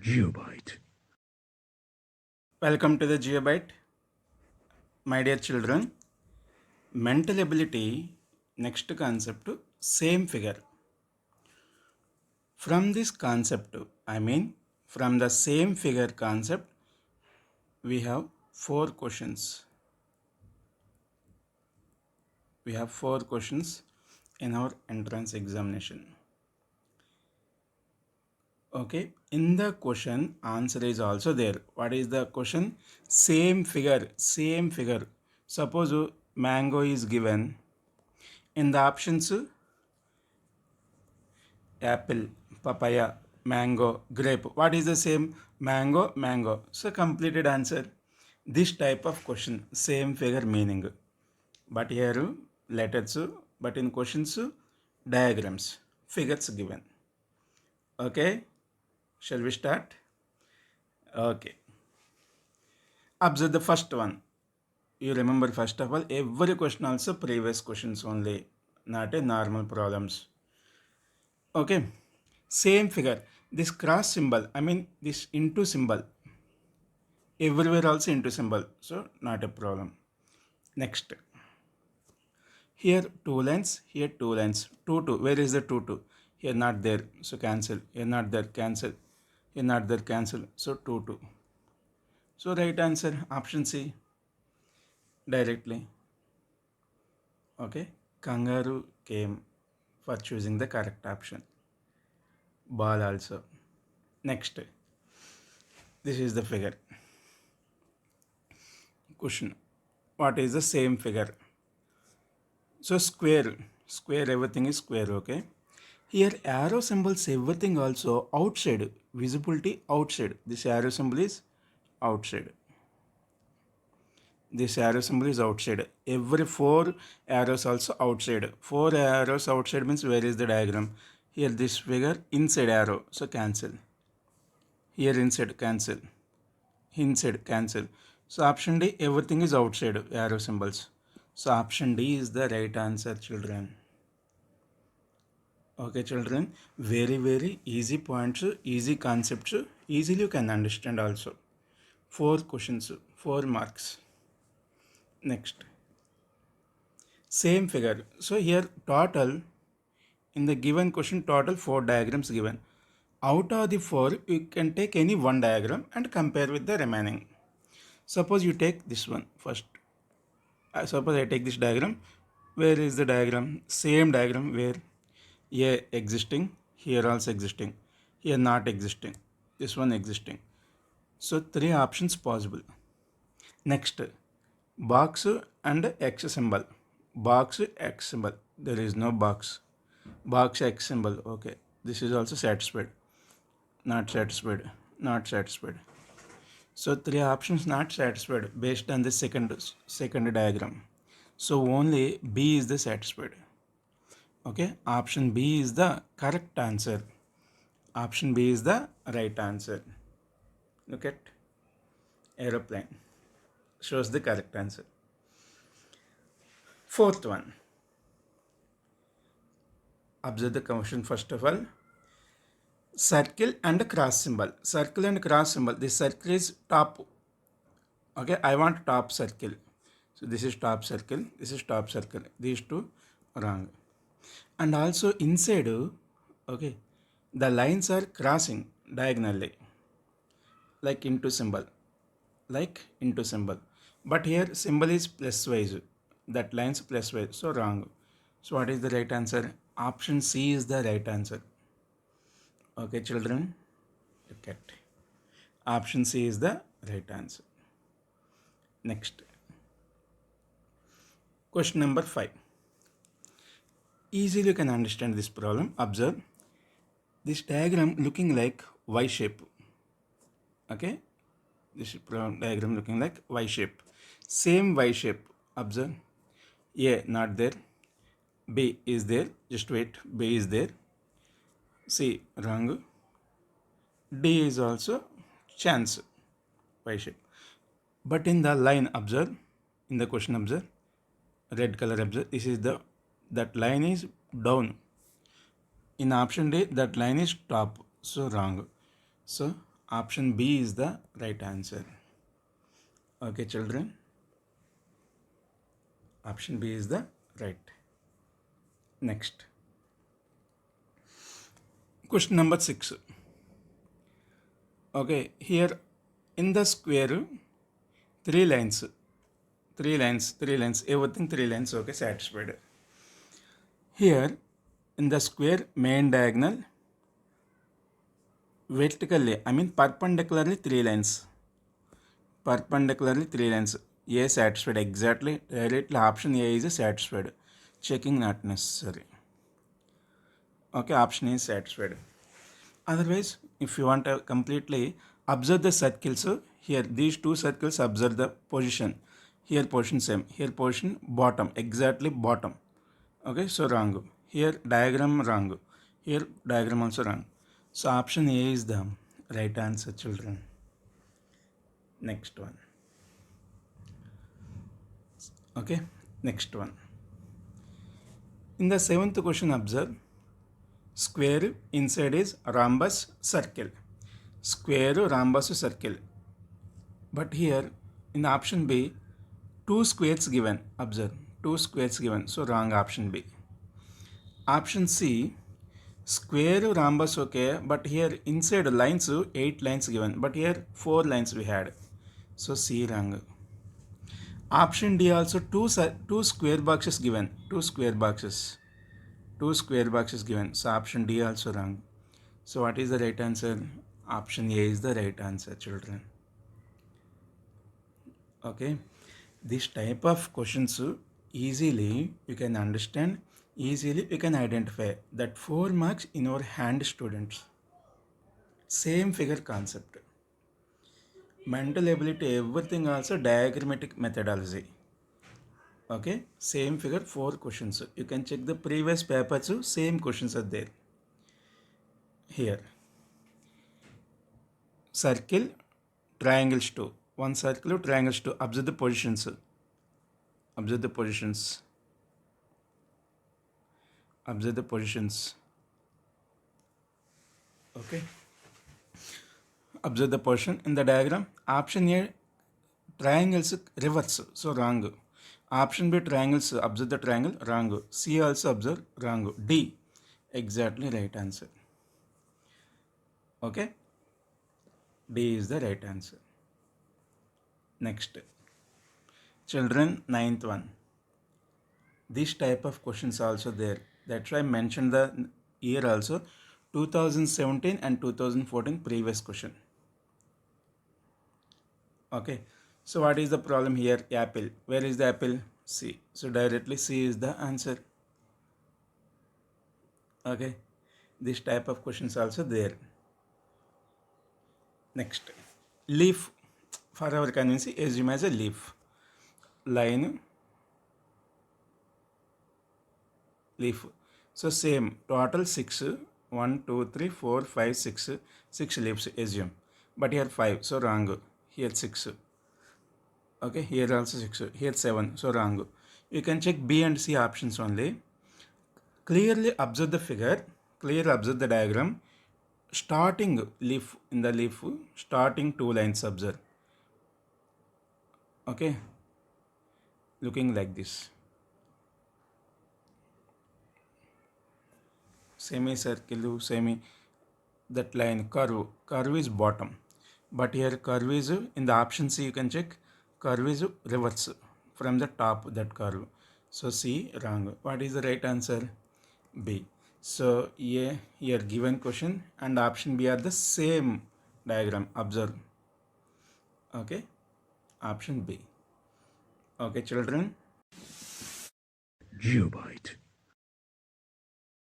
GeoByte. Welcome to the GeoByte. My dear children, mental ability, next concept, same figure. From this concept, from the same figure concept, we have four questions. We have four questions in our entrance examination. Okay, in the question, answer is also there. What is the question? Same figure, same figure. Suppose mango is given. In the options, apple, papaya, mango, grape. What is the same? Mango, mango. So completed answer. This type of question, same figure meaning. But here letters, but in questions, diagrams, figures given. Okay, shall we start? Okay. Observe the first one. You remember first of all, every question also previous questions only, not a normal problems. Okay. Same figure. This cross symbol, this into symbol, everywhere also into symbol, so not a problem. Next, here two lines, here two lines, 2 2, where is the 2 2? Here not there, so cancel. Here not there, cancel. Here not there, cancel. So 2 2. So right answer option C directly. Okay, kangaroo came for choosing the correct option. Ball also. Next, this is the figure. Question, what is the same figure? So square, everything is square, okay? Here arrow symbols, everything also outside, visibility outside. This arrow symbol is outside. This arrow symbol is outside. Every four arrows also outside. Four arrows outside means where is the diagram? Here this figure inside arrow, so cancel. Here inside, cancel. Inside, cancel. So option D, everything is outside arrow symbols. So option D is the right answer, children. Okay, children, very easy points, easy concepts, easily you can understand also. 4 questions, 4 marks. Next, same figure. So here total, in the given question, total 4 diagrams given. Out of the 4, you can take any one diagram and compare with the remaining. Suppose you take this one first. Suppose I take this diagram. Where is the diagram? Same diagram where here existing, here also existing, here not existing, this one existing. So 3 options possible. Next, box and X symbol. Box X symbol. There is no box. Box X symbol. Okay. This is also satisfied. Not satisfied. Not satisfied. So 3 options not satisfied based on the second diagram. So only B is the satisfied. Okay, option B is the correct answer. Option B is the right answer. Look at aeroplane. Shows the correct answer. Fourth one. Observe the question first of all. Circle and cross symbol. Circle and cross symbol. This circle is top. Okay, I want top circle. So this is top circle. This is top circle. These two wrong. And also inside, okay, the lines are crossing diagonally, like into symbol, but here symbol is plus wise, that lines plus wise, so wrong. So what is the right answer? Option C is the right answer. Okay, children, look at option C is the right answer. Next, question number 5. Easily you can understand this problem. Observe this diagram looking like Y shape. Okay, this diagram looking like Y shape. Same Y shape. Observe. A not there. B is there. Just wait. B is there. C wrong. D is also chance Y shape. But in the line, observe. In the question, observe. Red color, observe. This is the, that line is down. In option D, that line is top. So wrong. So Option B is the right answer. Okay, children. Option B is the right. Next. Question number 6. Okay, here in the square, three lines, everything three lines, okay, satisfied. Here in the square main diagonal, vertically, perpendicularly three lines. Perpendicularly three lines. A satisfied, exactly. Directly option A is satisfied. Checking not necessary. Okay, option A is satisfied. Otherwise, if you want to completely observe the circles, here these two circles, observe the position. Here position same, here position bottom, exactly bottom. Okay, so wrong. Here diagram wrong. Here diagram also wrong. So option A is the right answer, children. Next one. Okay, next one. In the seventh question, observe square inside is rhombus circle. Square rhombus circle. But here in option B, two squares given. Observe, two squares given. So wrong, option B. Option C, square rhombus, okay, but here inside lines 8 lines given, but here 4 lines we had. So C wrong. Option D also two square boxes given. Two square boxes given. So option D also wrong. So what is the right answer? Option A is the right answer, children. Okay, this type of questions easily you can understand, easily you can identify. That 4 marks in your hand, students. Same figure concept. Mental ability, everything also diagrammatic methodology. Okay, same figure, 4 questions. You can check the previous paper too, same questions are there. Here, circle, triangles 2. One circle, triangles 2. Observe the positions. Observe the positions. Observe the positions. Okay. Observe the position in the diagram. Option A, triangles reverse. So wrong. Option B, triangles. Observe the triangle. Wrong. C also observe. Wrong. D, exactly right answer. Okay. D is the right answer. Next. Children, ninth one. This type of questions also there. That's why I mentioned the year also. 2017 and 2014 previous question. Okay. So what is the problem here? Apple. Where is the apple? C. So directly C is the answer. Okay. This type of questions also there. Next. Leaf. For our convenience, assume as a leaf. Line. Leaf. So same. Total 6. 1, 2, 3, 4, 5, 6. 6 leaves assume. But here 5. So wrong. Here 6. Okay. Here also 6. Here 7. So wrong. You can check B and C options only. Clearly observe the figure. Clearly observe the diagram. Starting leaf, in the leaf, starting 2 lines, observe. Okay. Looking like this. Semicircle, that line, curve is bottom. But here curve is, in the option C you can check, curve is reverse from the top, that curve. So C wrong. What is the right answer? B. So A, here given question and option B are the same diagram. Observe. Okay. Option B. Okay, children. Geobite.